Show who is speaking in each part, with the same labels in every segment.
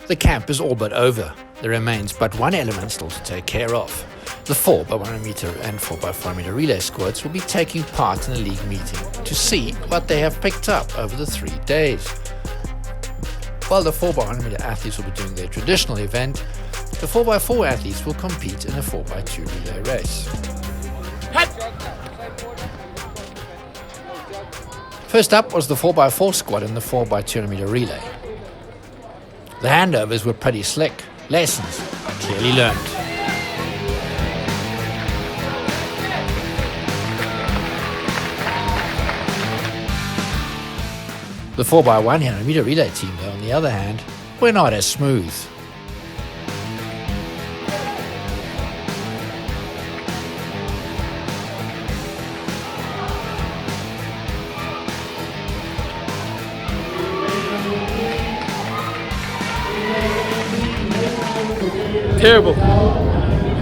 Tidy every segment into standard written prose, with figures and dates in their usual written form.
Speaker 1: The camp is all but over. There remains but one element still to take care of. The 4x100 meter and 4x400 meter relay squads will be taking part in a league meeting to see what they have picked up over the 3 days. While the 4x100 meter athletes will be doing their traditional event, the 4x4 athletes will compete in a 4x2 relay race. First up was the 4x4 squad in the 4x200 meter relay. The handovers were pretty slick, lessons clearly learned. The 4x100 meter relay team, though, on the other hand, were not as smooth.
Speaker 2: Terrible.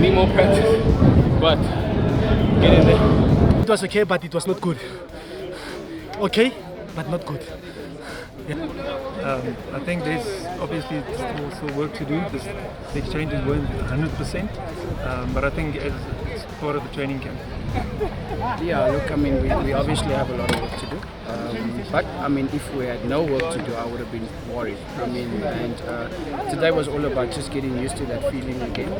Speaker 2: Need more practice, but get in there.
Speaker 3: It was okay, but it was not good. Okay, but not good.
Speaker 4: I think there's obviously still work to do. The exchanges weren't 100%, but I think it's part of the training camp.
Speaker 5: Yeah, look, I mean, we obviously have a lot of work to do. But I mean, if we had no work to do, I would have been worried. I mean, and today was all about just getting used to that feeling again.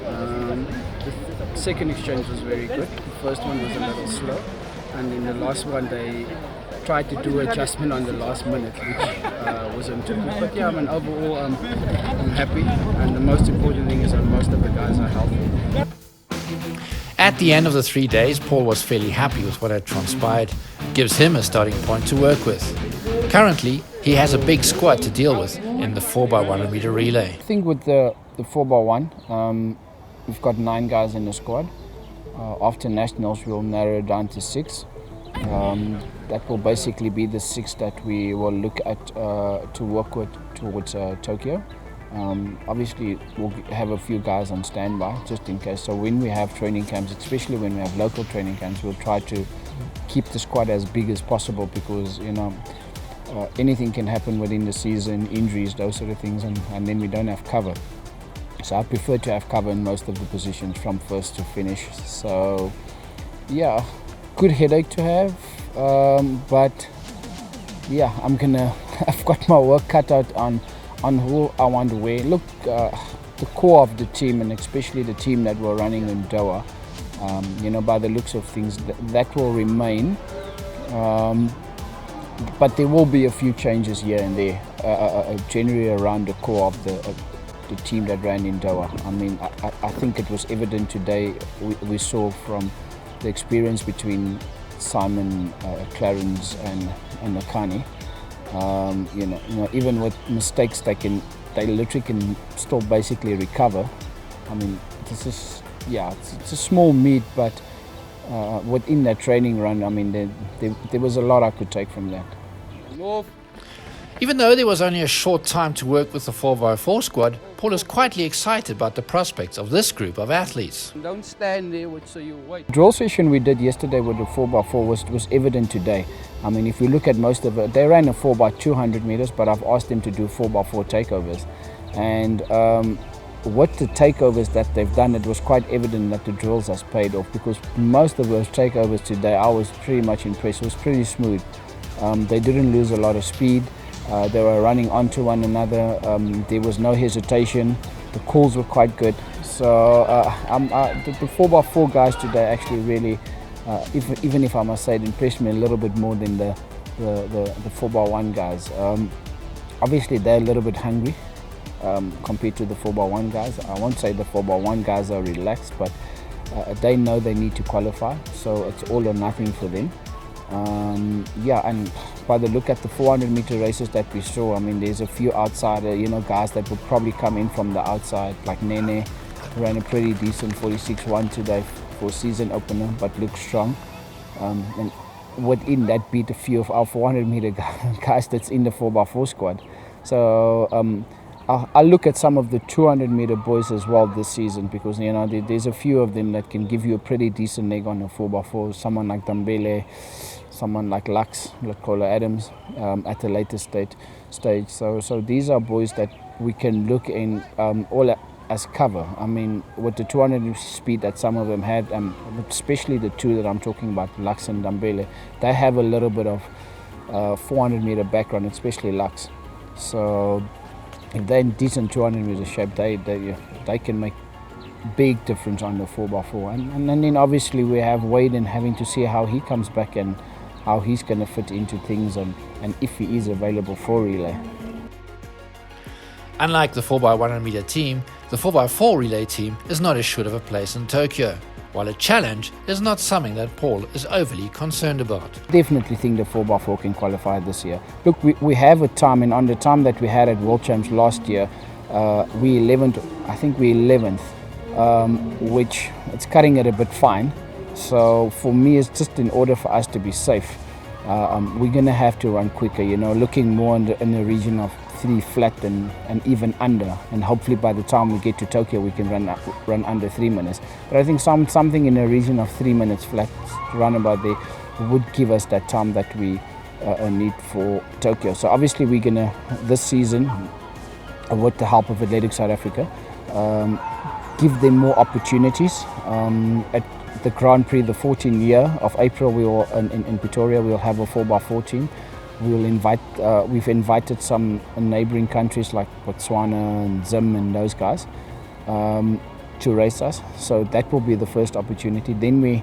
Speaker 5: The second exchange was very good. The first one was a little slow, and in the last one they tried to do adjustment on the last minute, which wasn't too good. But yeah, I mean, overall, I'm happy, and the most important thing is that most of the guys are healthy.
Speaker 1: At the end of the 3 days, Paul was fairly happy with what had transpired. Gives him a starting point to work with. Currently, he has a big squad to deal with in the 4x100 meter relay.
Speaker 6: I think with the 4x1, we've got 9 guys in the squad. After nationals, we'll narrow it down to 6. That will basically be the 6 that we will look at to work with towards Tokyo. Obviously, we'll have a few guys on standby just in case. So when we have training camps, especially when we have local training camps, we'll try to keep the squad as big as possible because, you know, anything can happen within the season, injuries, those sort of things, and then we don't have cover. So I prefer to have cover in most of the positions from first to finish. So yeah, good headache to have, but yeah, I've got my work cut out on who I want to wear. Look, the core of the team, and especially the team that we're running in Doha, you know, by the looks of things, that will remain. But there will be a few changes here and there, generally around the core of the team that ran in Doha. I mean, I think it was evident today. We saw from the experience between Simon, Clarence, and Akani. You know, even with mistakes, they literally can still basically recover. I mean, this is, yeah, it's a small meet, but within that training run, I mean, there was a lot I could take from that.
Speaker 1: Even though there was only a short time to work with the 4x4 squad, Paul is quietly excited about the prospects of this group of athletes.
Speaker 5: Don't stand there, so you wait.
Speaker 6: The drill session we did yesterday with the 4x4 was evident today. I mean, if you look at most of it, they ran a 4x200 meters, but I've asked them to do 4x4 takeovers. And with the takeovers that they've done, it was quite evident that the drills has paid off, because most of those takeovers today, I was pretty much impressed. It was pretty smooth. They didn't lose a lot of speed. They were running onto one another. There was no hesitation. The calls were quite good. So the 4x4 guys today actually really, even if I must say, it impressed me a little bit more than the 4x1 guys. Obviously, they're a little bit hungry compared to the 4x1 guys. I won't say the 4x1 guys are relaxed, but they know they need to qualify. So it's all or nothing for them. Yeah, and by the look at the 400 meter races that we saw, I mean, there's a few outsider, you know, guys that would probably come in from the outside, like Nene ran a pretty decent 46.1 today for season opener, but looks strong. And within that beat a few of our 400 meter guys that's in the 4x4 squad. So I look at some of the 200 meter boys as well this season, because, you know, there's a few of them that can give you a pretty decent leg on a 4x4. Someone like Dambele, someone like Lux, Lakola Adams at a later stage. So these are boys that we can look in all as cover. I mean, with the 200 speed that some of them had, especially the two that I'm talking about, Lux and Dambele, they have a little bit of 400 meter background, especially Lux. So if they're in decent 200 meter shape, they can make big difference on the 4x4. And then obviously we have Wade, and having to see how he comes back and how he's going to fit into things, and if he is available for relay.
Speaker 1: Unlike the 4x100 meter team, the 4x4 relay team is not assured of a place in Tokyo, while a challenge is not something that Paul is overly concerned about.
Speaker 6: Definitely think the 4x4 can qualify this year. Look, we have a time, and on the time that we had at World Champs last year, we 11th, which it's cutting it a bit fine. So for me, it's just in order for us to be safe, we're going to have to run quicker, looking more in the region of 3 flat and even under, and hopefully by the time we get to Tokyo we can run under 3 minutes. But I think something in the region of 3 minutes flat, run about there, would give us that time that we need for Tokyo. So obviously we're going to, this season, with the help of Athletics South Africa, give them more opportunities. At the Grand Prix, the 14th year of April, we will in Pretoria, we'll have a 4x4 team. We've invited some neighboring countries like Botswana and Zim and those guys to race us. So that will be the first opportunity. Then we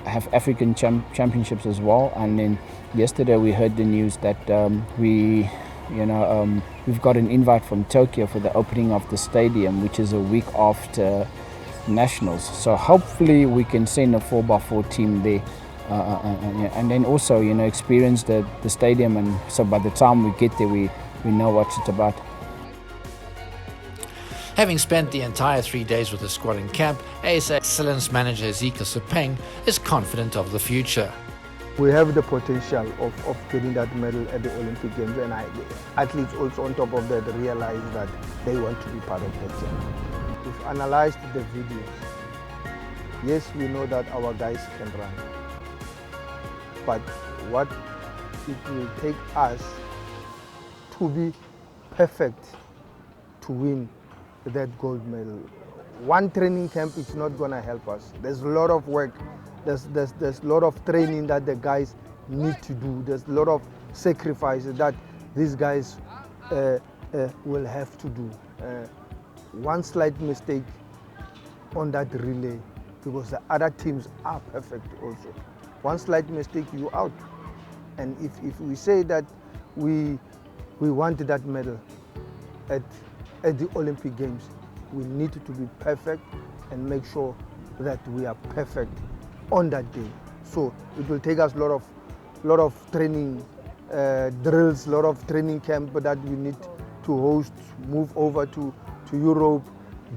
Speaker 6: have African championships as well. And then yesterday we heard the news that we've got an invite from Tokyo for the opening of the stadium, which is a week after Nationals. So hopefully we can send a 4x4 team there. And then also, experience the stadium, and so by the time we get there, we know what it's about.
Speaker 1: Having spent the entire 3 days with the squad in camp, ASA Excellence Manager Ezekiel Sepeng is confident of the future.
Speaker 7: We have the potential of getting that medal at the Olympic Games, and athletes also on top of that realize that they want to be part of that team. We've analyzed the videos. Yes, we know that our guys can run. But what it will take us to be perfect to win that gold medal. One training camp is not going to help us. There's a lot of work. There's a lot of training that the guys need to do. There's a lot of sacrifices that these guys will have to do. One slight mistake on that relay, because the other teams are perfect also. One slight mistake, you out. And if we say that we want that medal at the Olympic Games, we need to be perfect and make sure that we are perfect on that day. So it will take us a lot of training drills, a lot of training camp that we need to host, move over to Europe,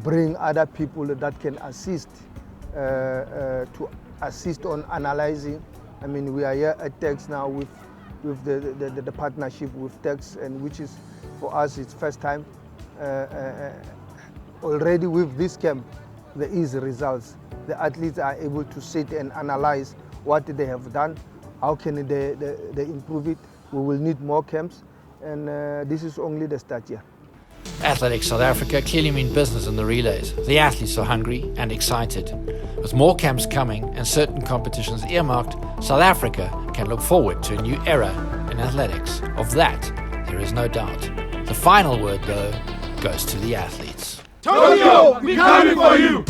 Speaker 7: bring other people that can assist to assist on analyzing. I mean, we are here at Tex now with the partnership with Tex, and which is for us it's first time. Already with this camp, there is results. The athletes are able to sit and analyze what they have done, how can they improve it. We will need more camps, and this is only the start here.
Speaker 1: Athletics South Africa clearly mean business in the relays. The athletes are hungry and excited. With more camps coming and certain competitions earmarked, South Africa can look forward to a new era in athletics. Of that, there is no doubt. The final word, though, goes to the athletes.
Speaker 8: Tokyo, we're coming for you!